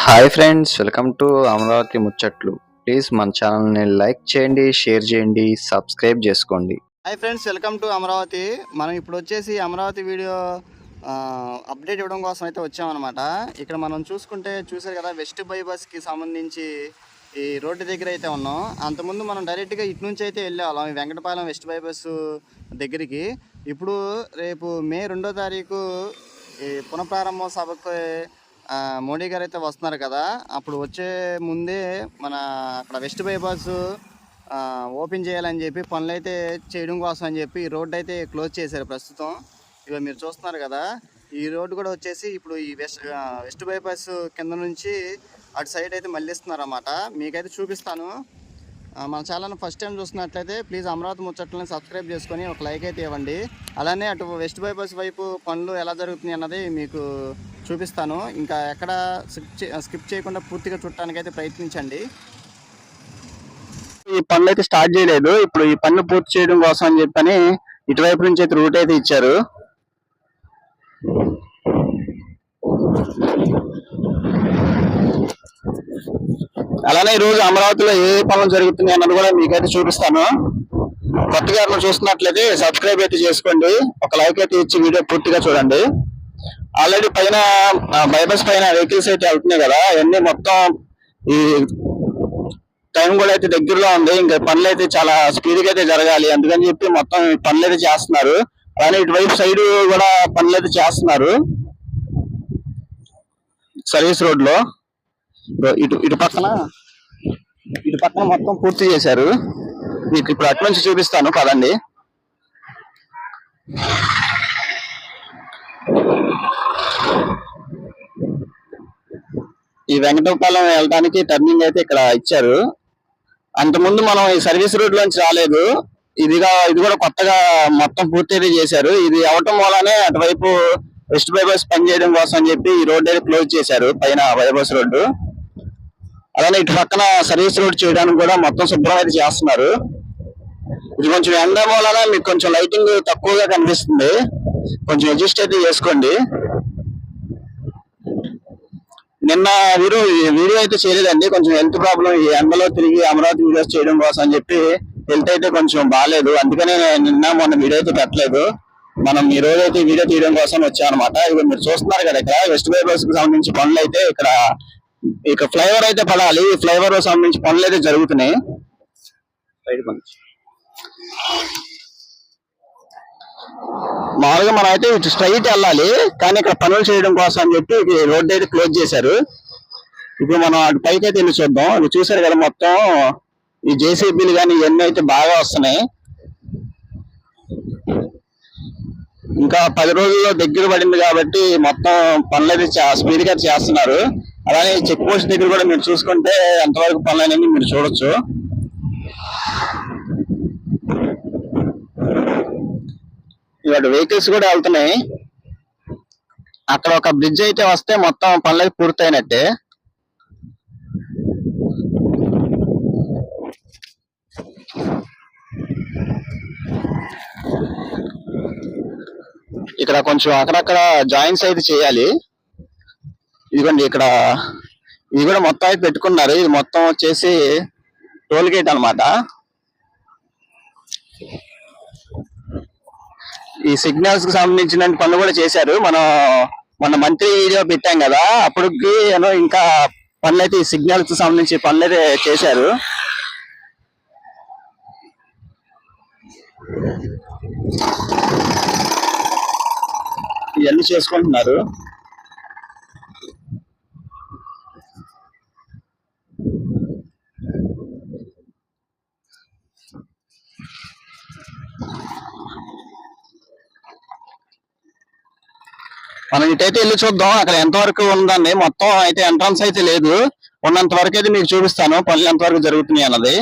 Hi friends, welcome to Amaravati ముచ్చట్లు. Please మన ఛానల్ని లైక్ చేయండి, షేర్ చేయండి, సబ్స్క్రైబ్ చేసుకోండి. Hi friends, welcome to Amaravati. మనం ఇప్పుడు వచ్చేసి అమరావతి వీడియో అప్డేట్ ఇవ్వడం కోసం అయితే వచ్చామన్నమాట. ఇక్కడ మనం చూసారు కదా, వెస్ట్ బైపాస్కి సంబంధించి ఈ రోడ్డు దగ్గర అయితే ఉన్నాం. అంతకుముందు మనం డైరెక్ట్గా ఇటు నుంచి అయితే వెళ్ళేవాళ్ళం ఈ వెంకటపాలెం వెస్ట్ బైపాస్ దగ్గరికి. ఇప్పుడు రేపు మే 2వ తారీఖు ఈ పునఃప్రారంభ సభకు మోడీ గారు అయితే వస్తున్నారు కదా. అప్పుడు వచ్చే ముందే మన అక్కడ వెస్ట్ బైపాస్ ఓపెన్ చేయాలని చెప్పి పనులు అయితే చేయడం కోసం అని చెప్పి ఈ రోడ్డు అయితే క్లోజ్ చేశారు ప్రస్తుతం. ఇక మీరు చూస్తున్నారు కదా, ఈ రోడ్డు కూడా వచ్చేసి ఇప్పుడు ఈ వెస్ట్ బైపాస్ కింద నుంచి అటు సైడ్ అయితే మళ్ళిస్తున్నారు అన్నమాట. మీకైతే చూపిస్తాను. మన ఛానల్ని ఫస్ట్ టైం చూస్తున్నట్లయితే ప్లీజ్ అమరావతి ముచ్చట్లని సబ్స్క్రైబ్ చేసుకొని ఒక లైక్ అయితే ఇవ్వండి. అలానే అటు వెస్ట్ బైపాస్ వైపు పనులు ఎలా జరుగుతున్నాయి అన్నది మీకు చూపిస్తాను. ఇంకా ఎక్కడ స్కిప్ చేయకుండా పూర్తిగా చూడటానికి అయితే ప్రయత్నించండి. ఈ పనులు అయితే స్టార్ట్ చేయలేదు. ఇప్పుడు ఈ పనులు పూర్తి చేయడం కోసం అని చెప్పని ఇటువైపు నుంచి అయితే రూట్ అయితే ఇచ్చారు. అలానే ఈ రోజు అమరావతిలో ఏ పనులు జరుగుతున్నాయి అన్నది కూడా మీకైతే చూపిస్తాను. కొత్తగా ఎవరు చూస్తున్నట్లయితే సబ్స్క్రైబ్ అయితే చేసుకోండి, ఒక లైక్ అయితే ఇచ్చి వీడియో పూర్తిగా చూడండి. ఆల్రెడీ పైన బైపాస్ పైన వెహికల్స్ అయితే వెళ్తున్నాయి కదా, అవన్నీ మొత్తం ఈ టైం కూడా అయితే దగ్గరలో ఉంది. ఇంకా పనులు అయితే చాలా స్పీడ్గా అయితే జరగాలి, అందుకని చెప్పి మొత్తం పనులు అయితే చేస్తున్నారు. అలానే ఇటువైపు సైడ్ కూడా పనులు అయితే చేస్తున్నారు. సర్వీస్ రోడ్ లో ఇటు పక్కన మొత్తం పూర్తి చేశారు. మీకు ఇప్పుడు అటు నుంచి చూపిస్తాను పదండి. ఈ వెంకటపాలెం వెళ్ళడానికి టర్నింగ్ అయితే ఇక్కడ ఇచ్చారు. అంతకుముందు మనం ఈ సర్వీస్ రోడ్ లోంచి రాలేదు. ఇది కూడా కొత్తగా మొత్తం పూర్తి అయితే చేశారు. ఇది అవటం వల్లనే అటువైపు వెస్ట్ బైపాస్ పని చేయడం కోసం అని చెప్పి ఈ రోడ్ అయితే క్లోజ్ చేశారు, పైన బైపాస్ రోడ్డు. అలానే ఇటు పక్కన సర్వీస్ రోడ్ చేయడానికి కూడా మొత్తం శుభ్రం అయితే చేస్తున్నారు. ఇది కొంచెం ఎండ వలన మీకు కొంచెం లైటింగ్ తక్కువగా కనిపిస్తుంది, కొంచెం అడ్జస్ట్ అయితే చేసుకోండి. నిన్న వీడియో అయితే చేయలేదండి, కొంచెం హెల్త్ ప్రాబ్లం. ఈ ఎండలో తిరిగి అమరావతి వీడియోస్ చేయడం కోసం అని చెప్పి హెల్త్ అయితే కొంచెం బాగాలేదు, అందుకనే నిన్న మొన్న వీడియో అయితే పెట్టలేదు. మనం ఈ రోజు అయితే వీడియో తీయడం కోసం వచ్చామన్నమాట. ఇప్పుడు మీరు చూస్తున్నారు కదా, ఇక్కడ వెస్ట్ బైపాస్ కి సంబంధించి పనులు అయితే ఇక్కడ ఫ్లైఓవర్ అయితే పడాలి. ఈ ఫ్లైఓవర్ సంబంధించి పనులు అయితే జరుగుతున్నాయి. మామూలుగా మనం అయితే ఇటు స్ట్రైట్ వెళ్ళాలి, కానీ ఇక్కడ పనులు చేయడం కోసం అని చెప్పి రోడ్డు అయితే క్లోజ్ చేశారు. ఇప్పుడు మనం అటు పైకి అయితే వెళ్ళి చూద్దాం. ఇది చూసారు కదా, మొత్తం ఈ జేసీబీలు కానీ ఇవన్నీ అయితే బాగా వస్తున్నాయి. ఇంకా 10 రోజుల్లో దగ్గర పడింది కాబట్టి మొత్తం పనులు అయితే స్పీడ్ గా చేస్తున్నారు. అలానే చెక్ పోస్ట్ దగ్గర కూడా మీరు చూసుకుంటే ఎంతవరకు పనులు అనేవి మీరు చూడొచ్చు. ఇవాళ వెహికల్స్ కూడా వెళ్తున్నాయి. అక్కడ ఒక బ్రిడ్జ్ అయితే వస్తే మొత్తం పనులు అయితే పూర్తయినట్టే. ఇక్కడ కొంచెం అక్కడక్కడ జాయింట్స్ అయితే చేయాలి. ఇదిగోండి, ఇక్కడ ఇది కూడా మొత్తం అయితే పెట్టుకున్నారు. ఇది మొత్తం వచ్చేసి టోల్ గేట్ అన్నమాట. ఈ సిగ్నల్స్ కి సంబంధించిన పనులు కూడా చేశారు. మన మంత్రి వీడియో పెట్టాం కదా, అప్పటికి ఇంకా పనులు అయితే ఈ సిగ్నల్స్ కి సంబంధించి పనులు అయితే చేశారు. ఇవన్నీ చేసుకుంటున్నారు. మనం ఇటైతే వెళ్ళి చూద్దాం, అక్కడ ఎంతవరకు ఉందండి. మొత్తం అయితే ఎంట్రన్స్ అయితే లేదు, ఉన్నంత వరకు అయితే మీకు చూపిస్తాను పనులు ఎంతవరకు జరుగుతున్నాయి అన్నది.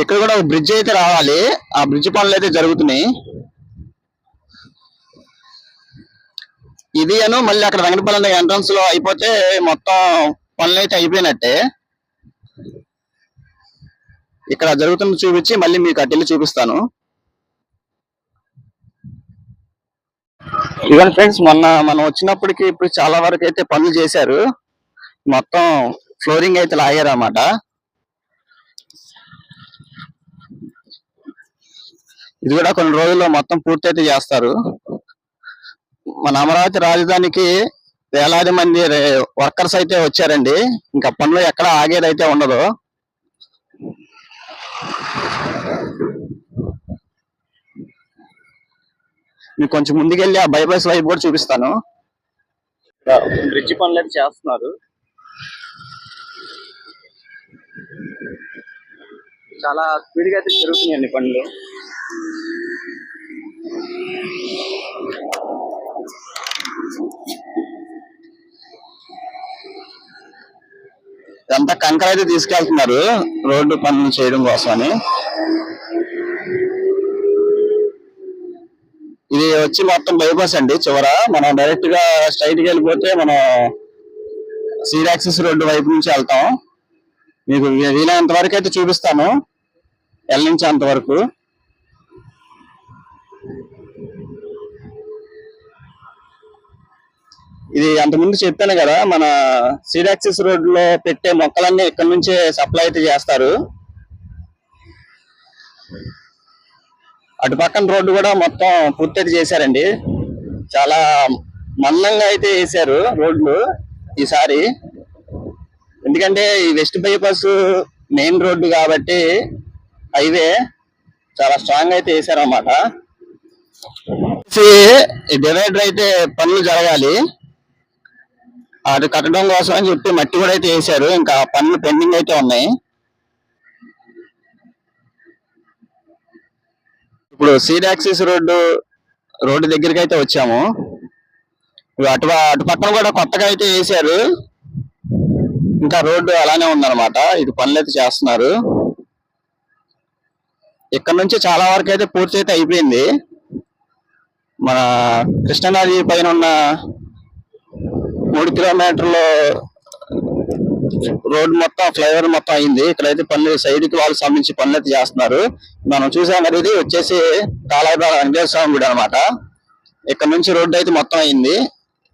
ఇక్కడ కూడా ఒక బ్రిడ్జ్ అయితే రావాలి, ఆ బ్రిడ్జ్ పనులు అయితే జరుగుతున్నాయి. ఇది మళ్ళీ అక్కడ వెంకటపాలెం ఎంట్రన్స్ లో అయిపోతే మొత్తం పనులు అయితే అయిపోయినట్టే. ఇక్కడ జరుగుతున్న చూపించి మళ్ళీ మీకు అటు వెళ్ళి చూపిస్తాను. ఇవన్నీ ఫ్రెండ్స్ మొన్న మనం వచ్చినప్పటికి ఇప్పుడు చాలా వరకు అయితే పనులు చేశారు. మొత్తం ఫ్లోరింగ్ అయితే లాగారు అన్నమాట. ఇది కూడా కొన్ని రోజుల్లో మొత్తం పూర్తి అయితే చేస్తారు. మన అమరావతి రాజధానికి వేలాది మంది వర్కర్స్ అయితే వచ్చారండి. ఇంకా పనులు ఎక్కడ ఆగేది అయితే ఉండదు. మీకు కొంచెం ముందుకెళ్ళి ఆ బైపాస్ వైపు కూడా చూపిస్తాను. బ్రిడ్జ్ పనులు అయితే చేస్తున్నారు. చాలా స్పీడ్ గా అయితే జరుగుతున్నాయండి పనులు. ఇదంతా కంకర అయితే తీసుకెళ్తున్నారు రోడ్డు పనులు చేయడం కోసమని. ఇది వచ్చి మొత్తం బైపాస్ అండి. చివర మనం డైరెక్ట్ గా స్ట్రైట్ గా వెళ్ళిపోతే మనం సీడ్ యాక్సిస్ రోడ్డు వైపు నుంచి వెళ్తాం. మీకు వీలైనంత వరకు అయితే చూపిస్తాను, ఎల్ నుంచి అంతవరకు. ఇది అంతకుముందు చెప్పాను కదా, మన సీడ్ యాక్సిస్ రోడ్ లో పెట్టే మొక్కలన్నీ ఇక్కడ నుంచే సప్లై అయితే చేస్తారు. అటు పక్కన రోడ్డు కూడా మొత్తం పూర్తి చేశారండి. చాలా మందంగా అయితే వేసారు రోడ్లు ఈసారి. ఎందుకంటే ఈ వెస్ట్ బైపాస్ మెయిన్ రోడ్డు కాబట్టి హైవే చాలా స్ట్రాంగ్ అయితే వేసారు అన్నమాట. డివైడర్ అయితే పనులు జరగాలి, అది కట్టడం కోసం అని చెప్పి మట్టి కూడా అయితే వేసారు. ఇంకా పనులు పెండింగ్ అయితే ఉన్నాయి. ఇప్పుడు సీడ్ యాక్సిస్ రోడ్డు దగ్గరికి అయితే వచ్చాము. అటు పక్కన కూడా కొత్తగా అయితే వేసారు. ఇంకా రోడ్డు అలానే ఉందన్నమాట. ఇది పనులు అయితే చేస్తున్నారు. ఇక్కడ నుంచి చాలా వరకు అయితే పూర్తి అయితే అయిపోయింది. మన కృష్ణానది పైన ఉన్న 3 కిలోమీటర్ల రోడ్డు మొత్తం ఫ్లైఓవర్ మొత్తం అయింది. ఇక్కడైతే పనులు సైడ్ కి వాళ్ళకి సంబంధించి పనులు అయితే చేస్తున్నారు. మనం చూసాం కదా, ఇది వచ్చేసి కాళాయిపాల వెంకటేశ్వర స్వామి గుడి అనమాట. ఇక్కడ నుంచి రోడ్డు అయితే మొత్తం అయింది.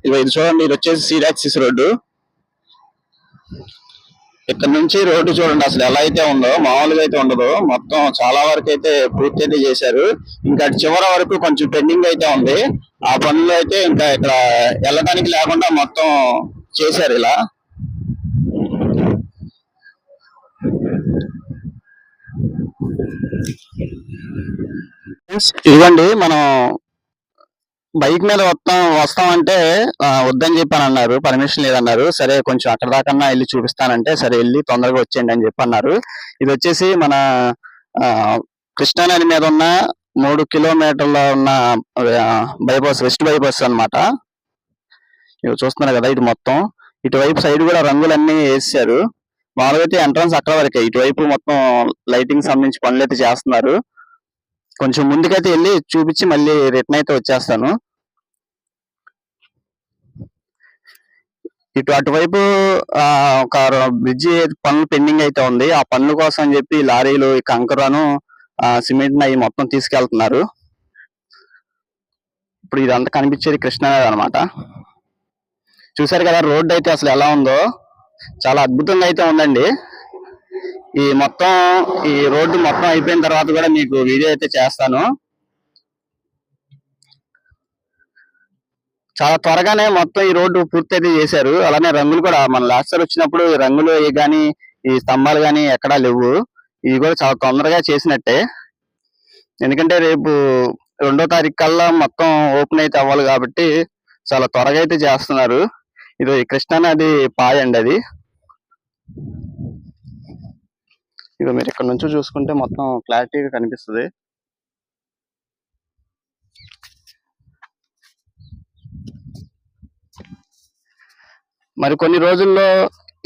ఇది చూడండి, ఇది వచ్చేసి సీడ్ యాక్సిస్ రోడ్డు. ఇక్కడ నుంచి రోడ్డు చూడండి అసలు ఎలా అయితే ఉందో, మామూలుగా అయితే ఉండదు. మొత్తం చాలా వరకు అయితే పూర్తి అయితే చేశారు. ఇంకా చివరి వరకు కొంచెం పెండింగ్ అయితే ఉంది. ఆ పనులు అయితే ఇంకా ఇక్కడ వెళ్ళడానికి లేకుండా మొత్తం చేశారు ఇలా. ఇదిగోండి, మనం బైక్ మీద వస్తామంటే వద్దని చెప్పని అన్నారు, పర్మిషన్ లేదన్నారు. సరే కొంచెం అక్కడ దాకా వెళ్ళి చూపిస్తానంటే సరే వెళ్ళి తొందరగా వచ్చేయండి అని చెప్పి అన్నారు. ఇది వచ్చేసి మన కృష్ణానది మీద ఉన్న 3 కిలోమీటర్ల ఉన్న బైపాస్, వెస్ట్ బైపాస్ అన్నమాట. ఇవి చూస్తున్నారు కదా, ఇది మొత్తం ఇటువైపు సైడ్ కూడా రంగులన్నీ వేసారు. మామూలుగా అయితే ఎంట్రన్స్ అక్కడ వరకే, ఇటువైపు మొత్తం లైటింగ్ సంబంధించి పనులు అయితే చేస్తున్నారు. కొంచెం ముందుకైతే వెళ్ళి చూపించి మళ్ళీ రిటర్న్ అయితే వచ్చేస్తాను. అటువైపు ఒక బ్రిడ్జి పనులు పెండింగ్ అయితే ఉంది. ఆ పనుల కోసం అని చెప్పి లారీలు ఈ కంకరను సిమెంట్ అవి మొత్తం తీసుకెళ్తున్నారు. ఇప్పుడు ఇదంతా కనిపించేది కృష్ణానది అనమాట. చూసారు కదా రోడ్డు అయితే అసలు ఎలా ఉందో, చాలా అద్భుతంగా అయితే ఉందండి. ఈ రోడ్డు మొత్తం అయిపోయిన తర్వాత కూడా మీకు వీడియో అయితే చేస్తాను. చాలా త్వరగానే మొత్తం ఈ రోడ్డు పూర్తి అయితే చేశారు. అలానే రంగులు కూడా మన లాస్ట్ సార్ వచ్చినప్పుడు రంగులు కానీ ఈ స్తంభాలు కానీ ఎక్కడా లేవు. ఇవి కూడా చాలా తొందరగా చేసినట్టే. ఎందుకంటే రేపు 2వ తారీఖు కల్లా మొత్తం ఓపెన్ అయితే అవ్వాలి కాబట్టి చాలా త్వరగా అయితే చేస్తున్నారు. ఇది కృష్ణానది పాయ అండి అది. ఇక మీరు ఇక్కడ నుంచి చూసుకుంటే మొత్తం క్లారిటీగా కనిపిస్తుంది. మరి కొన్ని రోజుల్లో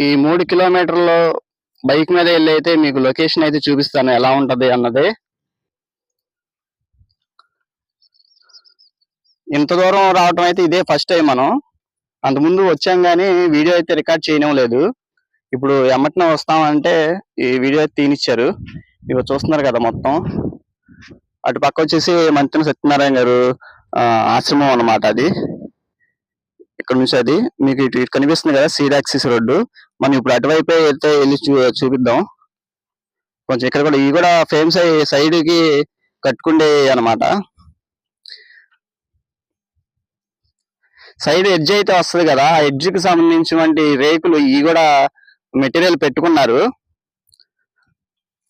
ఈ 3 కిలోమీటర్లు బైక్ మీద వెళ్ళి అయితే మీకు లొకేషన్ అయితే చూపిస్తాను ఎలా ఉంటది అన్నది. ఇంత దూరం రావటం అయితే ఇదే ఫస్ట్ టైం. మనం అంతకుముందు వచ్చాం కానీ వీడియో అయితే రికార్డ్ చేయడం లేదు. ఇప్పుడు ఎమ్మటనే వస్తామంటే ఈ వీడియో అయితే తీనిచ్చారు. ఇవి చూస్తున్నారు కదా మొత్తం. అటు పక్క వచ్చేసి మంత్రి సత్యనారాయణ గారు, ఆశ్రమం అన్నమాట అది. ఇక్కడ నుంచి అది మీకు ఇటు కనిపిస్తుంది కదా సీడ్ యాక్సిస్ రోడ్డు. మనం ఇప్పుడు అటువైపు అయితే వెళ్ళి చూపిద్దాం. కొంచెం ఇక్కడ కూడా ఇవి కూడా ఫేమస్ అయ్యి సైడ్ కి కట్టుకుండే అన్నమాట. సైడ్ ఎడ్జ్ అయితే వస్తుంది కదా, ఆ ఎడ్జ్ కి సంబంధించినటువంటి రేకులు ఇవి కూడా మెటీరియల్ పెట్టుకున్నారు.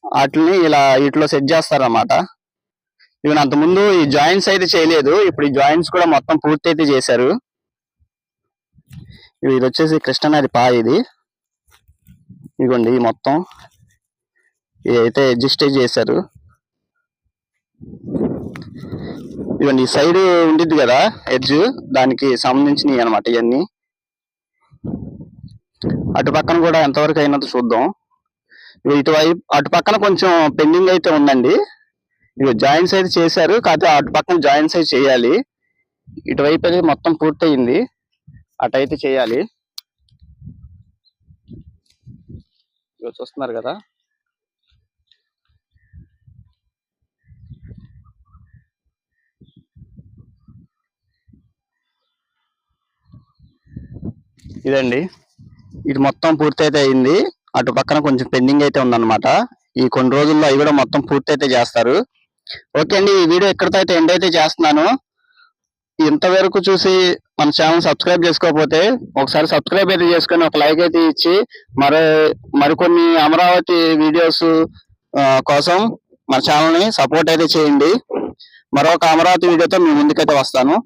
వాటిని ఇలా వీటిలో సెట్ చేస్తారన్నమాట. ఇవి అంతకుముందు ఈ జాయింట్స్ అయితే చేయలేదు, ఇప్పుడు ఈ జాయింట్స్ కూడా మొత్తం పూర్తి అయితే చేశారు. ఇది వచ్చేసి కృష్ణానది ఇది ఇదిగోండి మొత్తం ఇది అయితే అడ్జస్ట్ చేశారు. ఇవన్నీ ఈ సైడ్ ఉండిద్ది కదా ఎడ్జ్, దానికి సంబంధించినవి అనమాట ఇవన్నీ. అటు పక్కన కూడా ఎంతవరకు అయినది చూద్దాం. ఇటువైపు అటు పక్కన కొంచెం పెండింగ్ అయితే ఉందండి. ఇవి జాయింట్స్ అయితే చేశారు, కాకపోతే అటు పక్కన జాయింట్స్ అయితే చేయాలి. ఇటువైపు అయితే మొత్తం పూర్తయింది, అటైతే చేయాలి. చూస్తున్నారు కదా. ఇదండి, ఇది మొత్తం పూర్తి అయితే అయింది. అటు పక్కన కొంచెం పెండింగ్ అయితే ఉందన్నమాట. ఈ కొన్ని రోజుల్లో అవి కూడా మొత్తం పూర్తి అయితే చేస్తారు. ఓకే అండి, ఈ వీడియో ఎక్కడితో అయితే ఎండ్ అయితే చేస్తున్నాను. ఇంతవరకు చూసి మన ఛానల్ సబ్స్క్రైబ్ చేసుకోకపోతే ఒకసారి సబ్స్క్రైబ్ అయితే చేసుకొని ఒక లైక్ అయితే ఇచ్చి మరికొన్ని అమరావతి వీడియోస్ కోసం మన ఛానల్ ని సపోర్ట్ అయితే చేయండి. మరొక అమరావతి వీడియోతో మీ ముందుకైతే వస్తాను.